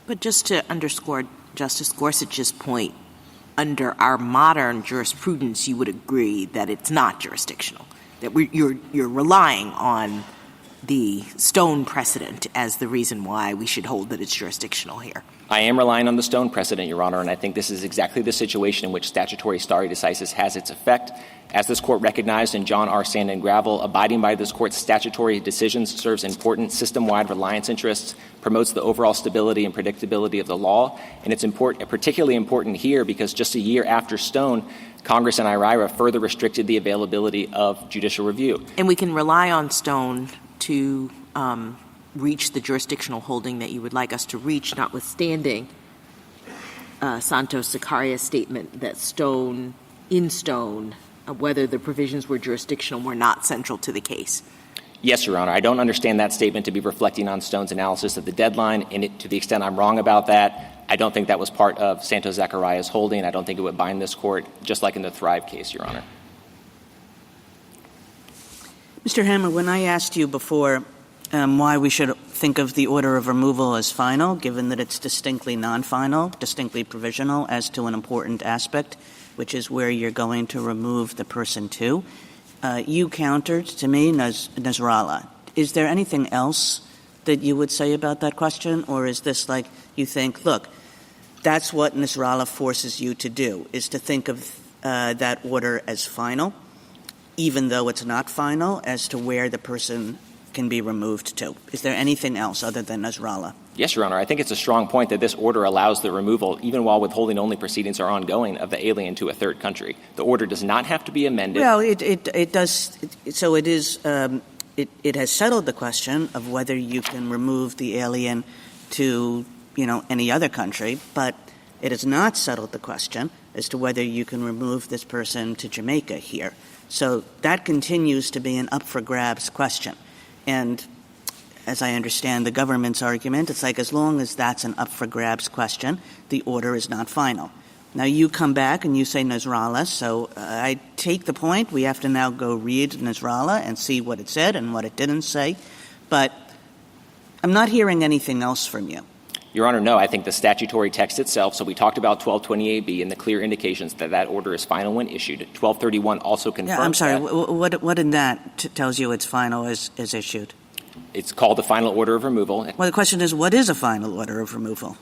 But just to underscore Justice Gorsuch's point, under our modern jurisprudence, you would agree that it's not jurisdictional, that you're relying on the Stone precedent as the reason why we should hold that it's jurisdictional here. I am relying on the Stone precedent, Your Honor, and I think this is exactly the situation in which statutory stare decisis has its effect. As this court recognized in John R. Sand and Gravel, abiding by this court's statutory decisions serves important system-wide reliance interests, promotes the overall stability and predictability of the law, and it's particularly important here because just a year after Stone, Congress and IRIRA further restricted the availability of judicial review. And we can rely on Stone to reach the jurisdictional holding that you would like us to reach, notwithstanding Santos-Sicaria's statement that in Stone, whether the provisions were jurisdictional were not central to the case. Yes, Your Honor. I don't understand that statement to be reflecting on Stone's analysis of the deadline, and to the extent I'm wrong about that, I don't think that was part of Santos-Sicaria's holding. I don't think it would bind this court, just like in the Thrive case, Your Honor. Mr. Hammer, when I asked you before why we should think of the order of removal as final, given that it's distinctly non-final, distinctly provisional as to an important aspect, which is where you're going to remove the person to, you countered to me Nasrallah. Is there anything else that you would say about that question, or is this like you think, look, that's what Nasrallah forces you to do, is to think of that order as final, even though it's not final, as to where the person can be removed to? Is there anything else other than Nasrallah? Yes, Your Honor. I think it's a strong point that this order allows the removal, even while withholding-only proceedings are ongoing, of the alien to a third country. The order does not have to be amended. Well, it does. So it is. It has settled the question of whether you can remove the alien to, any other country, but it has not settled the question as to whether you can remove this person to Jamaica here. So that continues to be an up-for-grabs question. And as I understand the government's argument, it's like as long as that's an up-for-grabs question, the order is not final. Now, you come back and you say Nasrallah, so I take the point. We have to now go read Nasrallah and see what it said and what it didn't say. But I'm not hearing anything else from you. Your Honor, no. I think the statutory text itself, so we talked about 1228B and the clear indications that that order is final when issued. 1231 also confirms Yeah, I'm sorry. that. What in that tells you it's final is issued? It's called the final order of removal. Well, the question is, what is a final order of removal?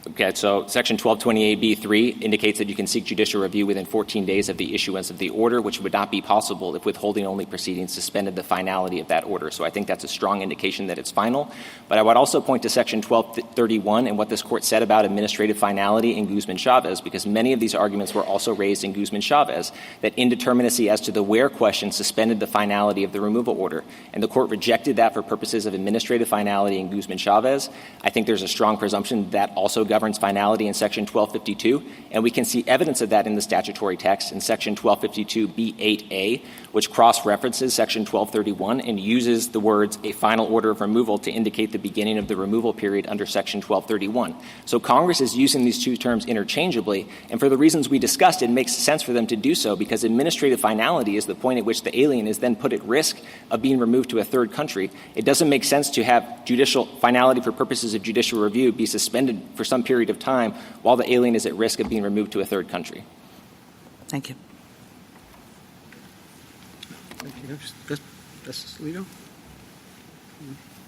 Okay, so Section 1228B3 indicates that you can seek judicial review within 14 days of the issuance of the order, which would not be possible if withholding-only proceedings suspended the finality of that order. So I think that's a strong indication that it's final. But I would also point to Section 1231 and what this Court said about administrative finality in Guzman-Chavez, because many of these arguments were also raised in Guzman-Chavez, that indeterminacy as to the where question suspended the finality of the removal order. And the Court rejected that for purposes of administrative finality in Guzman-Chavez. I think there's a strong presumption that also governs finality in Section 1252, and we can see evidence of that in the statutory text in Section 1252B8A, which cross-references Section 1231 and uses the words a final order of removal to indicate the beginning of the removal period under Section 1231. So Congress is using these two terms interchangeably, and for the reasons we discussed, it makes sense for them to do so because administrative finality is the point at which the alien is then put at risk of being removed to a third country. It doesn't make sense to have judicial finality for purposes of judicial review be suspended for some period of time while the alien is at risk of being removed to a third country. Thank you. Thank you. Justice Alito?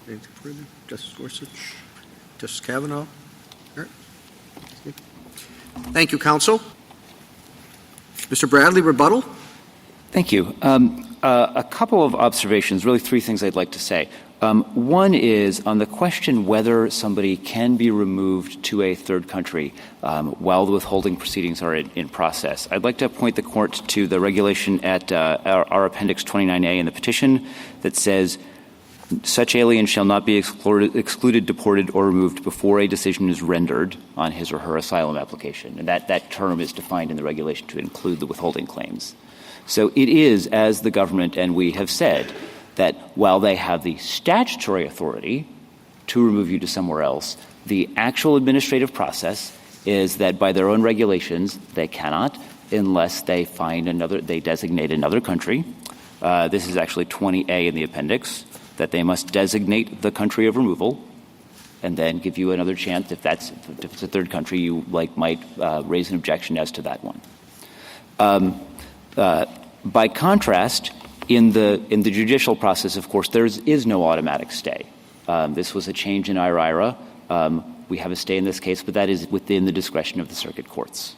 Anything further? Justice Gorsuch? Justice Kavanaugh? All right. Thank you, counsel. Mr. Bradley, rebuttal? Thank you. A couple of observations, really three things I'd like to say. One is on the question whether somebody can be removed to a third country while the withholding proceedings are in process. I'd like to point the court to the regulation at our Appendix 29A in the petition that says, such alien shall not be excluded, deported, or removed before a decision is rendered on his or her asylum application. And that term is defined in the regulation to include the withholding claims. So it is, as the government and we have said, that while they have the statutory authority to remove you to somewhere else, the actual administrative process is that by their own regulations, they cannot unless they they designate another country. This is actually 20A in the appendix, that they must designate the country of removal and then give you another chance if it's a third country, you might raise an objection as to that one. By contrast, in the judicial process, of course, there is no automatic stay. This was a change in IRA. We have a stay in this case, but that is within the discretion of the circuit courts.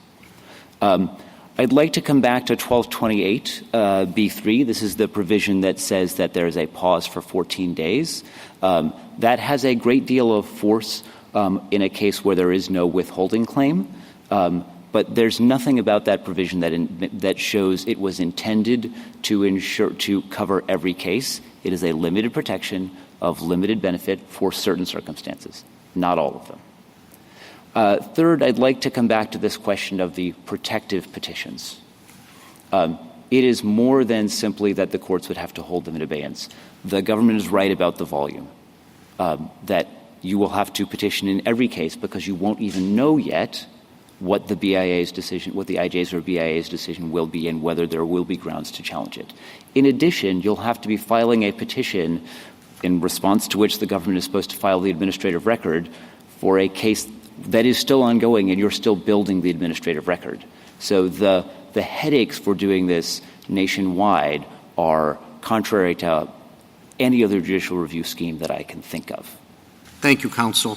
I'd like to come back to 1228B3. This is the provision that says that there is a pause for 14 days. That has a great deal of force in a case where there is no withholding claim. But there's nothing about that provision that shows it was intended to cover every case. It is a limited protection of limited benefit for certain circumstances, not all of them. Third, I'd like to come back to this question of the protective petitions. It is more than simply that the courts would have to hold them in abeyance. The government is right about the volume, that you will have to petition in every case because you won't even know yet what the BIA's decision, what the IJ's or BIA's decision will be and whether there will be grounds to challenge it. In addition, you'll have to be filing a petition in response to which the government is supposed to file the administrative record for a case that is still ongoing and you're still building the administrative record. So the headaches for doing this nationwide are contrary to any other judicial review scheme that I can think of. Thank you, counsel.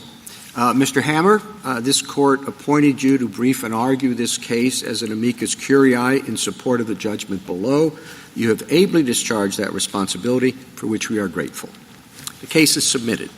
Mr. Hammer, this court appointed you to brief and argue this case as an amicus curiae in support of the judgment below. You have ably discharged that responsibility, for which we are grateful. The case is submitted.